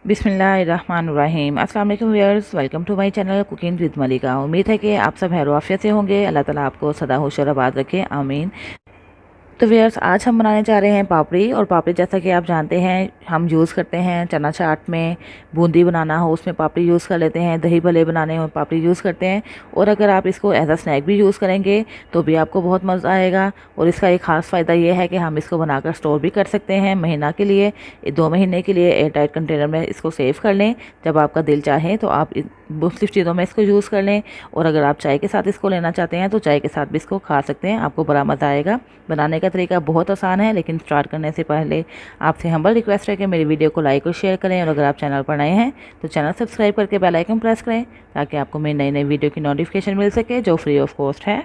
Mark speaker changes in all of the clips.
Speaker 1: बिस्मिल्लाहिर्रहमानिर्रहीम। अस्सलाम वालेकुम viewers, welcome to my channel cooking with Malika. उम्मीद है कि आप सब खैर आफियत से होंगे। अल्लाह ताला आपको सदा खुश और आबाद रखे, आमीन। तो व्यूअर्स, आज हम बनाने जा रहे हैं पापड़ी। और पापड़ी जैसा कि आप जानते हैं हम यूज़ करते हैं चना चाट में, बूंदी बनाना हो उसमें पापड़ी यूज़ कर लेते हैं, दही भल्ले बनाने हो पापड़ी यूज़ करते हैं। और अगर आप इसको एज अ स्नैक भी यूज़ करेंगे तो भी आपको बहुत मज़ा आएगा। और इसका एक ख़ास फ़ायदा ये है कि हम इसको बनाकर स्टोर भी कर सकते हैं महीना के लिए, 2 महीने के लिए एयर टाइट कंटेनर में इसको सेव कर लें। जब आपका दिल चाहे तो आप मुख्तलिफ़ चीज़ों में इसको यूज़ कर लें। और अगर आप चाय के साथ इसको लेना चाहते हैं तो चाय के साथ भी इसको खा सकते हैं, आपको बड़ा मज़ा आएगा। बनाने का तरीका बहुत आसान है, लेकिन स्टार्ट करने से पहले आपसे हम्बल रिक्वेस्ट है कि मेरी वीडियो को लाइक और शेयर करें। और अगर आप चैनल पर नए हैं तो चैनल सब्सक्राइब करके बेल आइकन प्रेस करें, ताकि आपको मेरी नई नई वीडियो की नोटिफिकेशन मिल सके, जो फ्री ऑफ कॉस्ट है।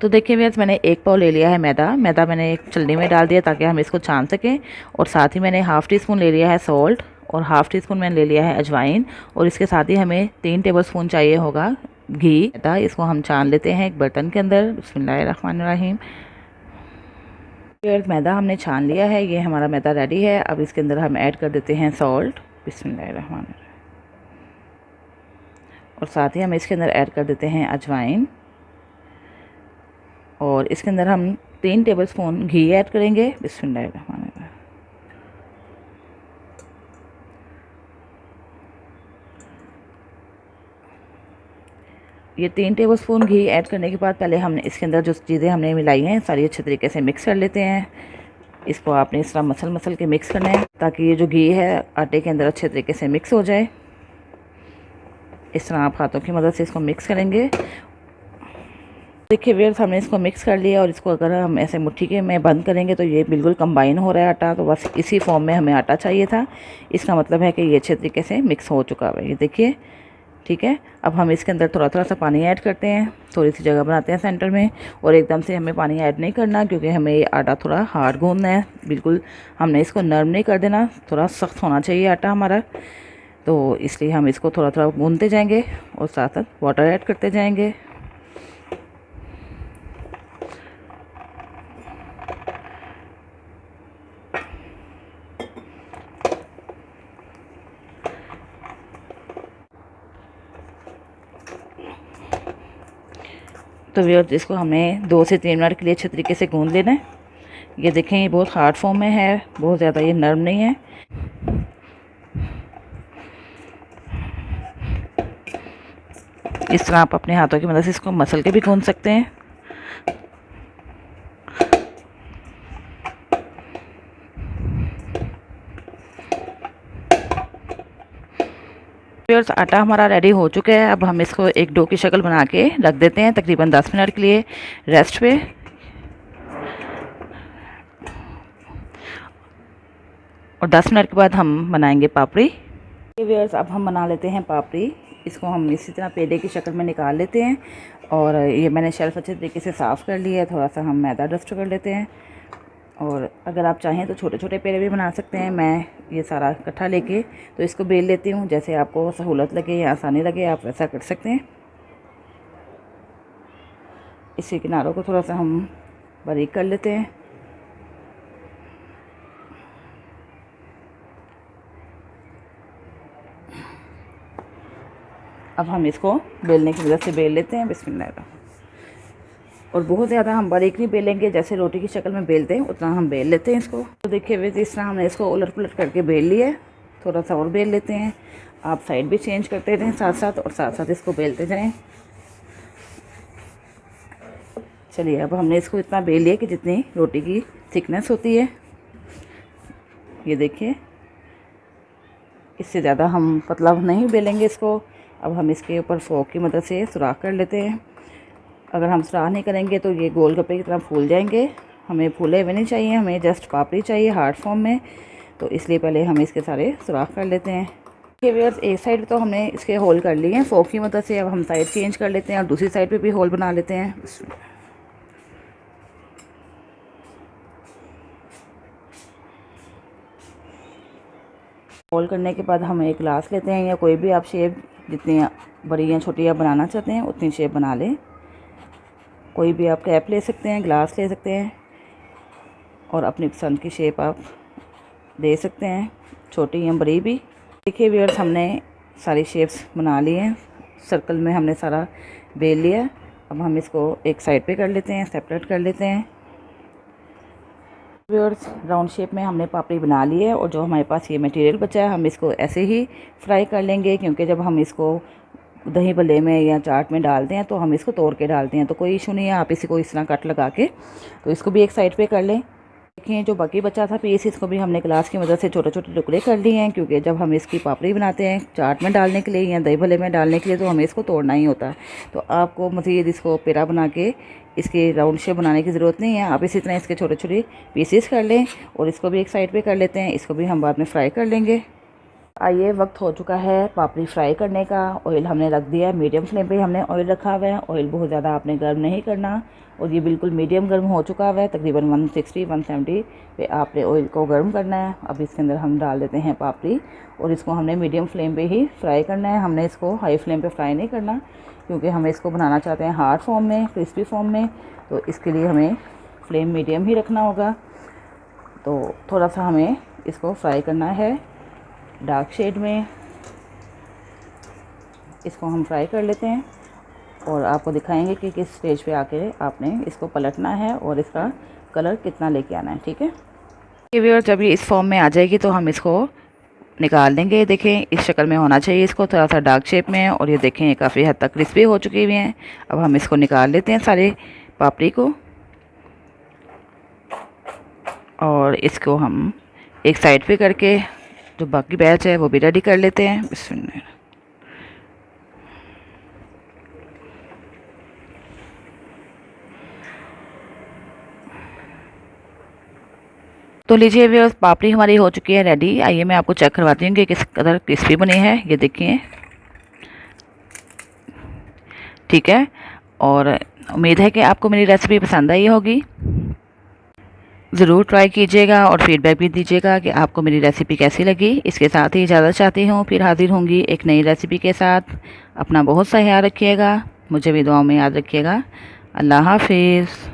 Speaker 1: तो देखिए व्यूअर्स, मैंने 1 पाव ले लिया है मैदा मैंने एक छलनी में डाल दिया ताकि हम इसको छान सकें। और साथ ही मैंने हाफ़ टी स्पून ले लिया है सॉल्ट, और हाफ़ टी स्पून मैंने ले लिया है अजवाइन। और इसके साथ ही हमें 3 टेबल स्पून चाहिए होगा घी। इसको हम छान लेते हैं एक बर्तन के अंदर। बिस्मिल्लाहिर्रहमानिर्रहीम। मैदा हमने छान लिया है, ये हमारा मैदा रेडी है। अब इसके अंदर हम ऐड कर देते हैं सॉल्ट। बिस्मिल्लाहिर्रहमानिर्रहीम। और साथ ही हम इसके अंदर ऐड कर देते हैं अजवाइन। और इसके अंदर हम 3 टेबल स्पून घी ऐड करेंगे। बिस्मिल्लाहिर्रहमानिर्रहीम। ये 3 टेबल स्पून घी ऐड करने के बाद पहले हमने इसके अंदर जो चीज़ें हमने मिलाई हैं सारी अच्छे तरीके से मिक्स कर लेते हैं। इसको आपने इस तरह मसल के मिक्स करना है, ताकि ये जो घी है आटे के अंदर अच्छे तरीके से मिक्स हो जाए। इस तरह आप हाथों की मदद से इसको मिक्स करेंगे। देखिए व्यूअर्स, हमने इसको मिक्स कर लिया। और इसको अगर हम ऐसे मुट्ठी के में बंद करेंगे तो ये बिल्कुल कंबाइन हो रहा है आटा। तो बस इसी फॉर्म में हमें आटा चाहिए था। इसका मतलब है कि ये अच्छे तरीके से मिक्स हो चुका है, ये देखिए, ठीक है। अब हम इसके अंदर थोड़ा थोड़ा सा पानी ऐड करते हैं, थोड़ी सी जगह बनाते हैं सेंटर में। और एकदम से हमें पानी ऐड नहीं करना, क्योंकि हमें ये आटा थोड़ा हार्ड गूंदना है। बिल्कुल हमने इसको नरम नहीं कर देना, थोड़ा सख्त होना चाहिए आटा हमारा। तो इसलिए हम इसको थोड़ा थोड़ा गूंदते जाएंगे और साथ साथ वाटर ऐड करते जाएंगे। तो व्यूअर्स, इसको हमें 2 से 3 मिनट के लिए अच्छे तरीके से गूंद लेना है। ये देखें, ये बहुत हार्ड फॉर्म में है, बहुत ज़्यादा ये नरम नहीं है। इस तरह आप अपने हाथों की मदद से इसको मसल के भी गूंद सकते हैं। व्यूअर्स, आटा हमारा रेडी हो चुका है। अब हम इसको एक डो की शक्ल बना के रख देते हैं तकरीबन 10 मिनट के लिए रेस्ट पे। और 10 मिनट के बाद हम बनाएंगे पापड़ी। व्यूअर्स, अब हम बना लेते हैं पापड़ी। इसको हम इसी तरह पेड़े की शक्ल में निकाल लेते हैं। और ये मैंने शेल्फ अच्छे तरीके से साफ़ कर लिया है। थोड़ा सा हम मैदा डस्ट कर लेते हैं। और अगर आप चाहें तो छोटे छोटे पेड़े भी बना सकते हैं। मैं ये सारा इकट्ठा लेके तो इसको बेल लेती हूँ, जैसे आपको सहूलत लगे या आसानी लगे आप वैसा कर सकते हैं। इसी किनारों को थोड़ा सा हम बारीक कर लेते हैं। अब हम इसको बेलने की मदद से बेल लेते हैं। बिस्मिल्लाह। और बहुत ज़्यादा हम बारीक नहीं बेलेंगे, जैसे रोटी की शक्ल में बेलते हैं उतना हम बेल लेते हैं इसको। तो देखिए वे इस तरह हमने इसको उलट पुलट करके बेल लिया है। थोड़ा सा और बेल लेते हैं। आप साइड भी चेंज करते रहें साथ साथ, और साथ साथ इसको बेलते जाएं। चलिए, अब हमने इसको इतना बेल लिया कि जितनी रोटी की थिकनेस होती है, ये देखिए, इससे ज़्यादा हम पतला नहीं बेलेंगे इसको। अब हम इसके ऊपर फोक की मदद से सुराख कर लेते हैं। अगर हम सुराख नहीं करेंगे तो ये गोलगप्पे की तरह फूल जाएंगे। हमें फूले हुए नहीं चाहिए, हमें जस्ट पापड़ी चाहिए हार्ड फॉर्म में। तो इसलिए पहले हम इसके सारे सुराख कर लेते हैं। ये व्यूअर्स, एक साइड तो हमने इसके होल कर लिए हैं फोक की मदद से। अब हम साइड चेंज कर लेते हैं और दूसरी साइड पे भी होल बना लेते हैं। होल करने के बाद हम एक ग्लास लेते हैं, या कोई भी आप शेप जितनी बड़ी या छोटी आप बनाना चाहते हैं उतनी शेप बना लें। कोई भी आप कैप ले सकते हैं, ग्लास ले सकते हैं, और अपनी पसंद की शेप आप दे सकते हैं, छोटी या बड़ी भी। देखिए व्यूअर्स, हमने सारी शेप्स बना ली हैं। सर्कल में हमने सारा बेल लिया। अब हम इसको एक साइड पे कर लेते हैं, सेपरेट कर लेते हैं। व्यूअर्स, राउंड शेप में हमने पापड़ी बना ली है और जो हमारे पास ये मटेरियल बचा है हम इसको ऐसे ही फ्राई कर लेंगे, क्योंकि जब हम इसको दही भल्ले में या चाट में डालते हैं तो हम इसको तोड़ के डालते हैं, तो कोई इशू नहीं है। आप इसी को इस तरह कट लगा के तो इसको भी एक साइड पे कर लें। देखिए जो बाकी बचा था पीस, इसको भी हमने ग्लास की मदद से छोटे छोटे टुकड़े कर लिए हैं, क्योंकि जब हम इसकी पापड़ी बनाते हैं चाट में डालने के लिए या दही भल्ले में डालने के लिए तो हमें इसको तोड़ना ही होता है। तो आपको मज़ीद इसको पेड़ा बना के इसके राउंड शेप बनाने की ज़रूरत नहीं है। आप इसी तरह इसके छोटे छोटे पीसेस कर लें और इसको भी एक साइड पे कर लेते हैं। इसको भी हम बाद में फ्राई कर लेंगे। आइए, वक्त हो चुका है पापड़ी फ्राई करने का। ऑयल हमने रख दिया है, मीडियम फ्लेम पे हमने ऑयल रखा हुआ है। ऑयल बहुत ज़्यादा आपने गर्म नहीं करना और ये बिल्कुल मीडियम गर्म हो चुका हुआ है। तकरीबन 160-170 पे आपने ऑयल को गर्म करना है। अब इसके अंदर हम डाल देते हैं पापड़ी और इसको हमने मीडियम फ्लेम पे ही फ्राई करना है। हमने इसको हाई फ्लेम पे फ्राई नहीं करना, क्योंकि हम इसको बनाना चाहते हैं हार्ड फॉर्म में, क्रिस्पी फॉर्म में। तो इसके लिए हमें फ्लेम मीडियम ही रखना होगा। तो थोड़ा सा हमें इसको फ्राई करना है डार्क शेड में। इसको हम फ्राई कर लेते हैं और आपको दिखाएंगे कि किस स्टेज पे आके आपने इसको पलटना है और इसका कलर कितना लेके आना है। ठीक है व्यूअर्स, जब ये इस फॉर्म में आ जाएगी तो हम इसको निकाल देंगे। देखें इस शक्ल में होना चाहिए इसको, थोड़ा सा डार्क शेप में। और ये देखें ये काफ़ी हद तक क्रिस्पी हो चुकी हुई हैं। अब हम इसको निकाल लेते हैं सारे पापड़ी को और इसको हम एक साइड पे करके जो बाकी बैच है वो भी रेडी कर लेते हैं। बिस्मिल्लाह। तो लीजिए व्यूअर्स, पापड़ी हमारी हो चुकी है रेडी। आइए मैं आपको चेक करवाती हूँ कि किस कदर क्रिस्पी बनी है। ये देखिए, ठीक है। और उम्मीद है कि आपको मेरी रेसिपी पसंद आई होगी। ज़रूर ट्राई कीजिएगा और फीडबैक भी दीजिएगा कि आपको मेरी रेसिपी कैसी लगी। इसके साथ ही इजाज़त चाहती हूँ, फिर हाजिर होंगी एक नई रेसिपी के साथ। अपना बहुत सा ख्याल रखिएगा, मुझे भी दुआओं में याद रखिएगा। अल्लाह हाफिज़।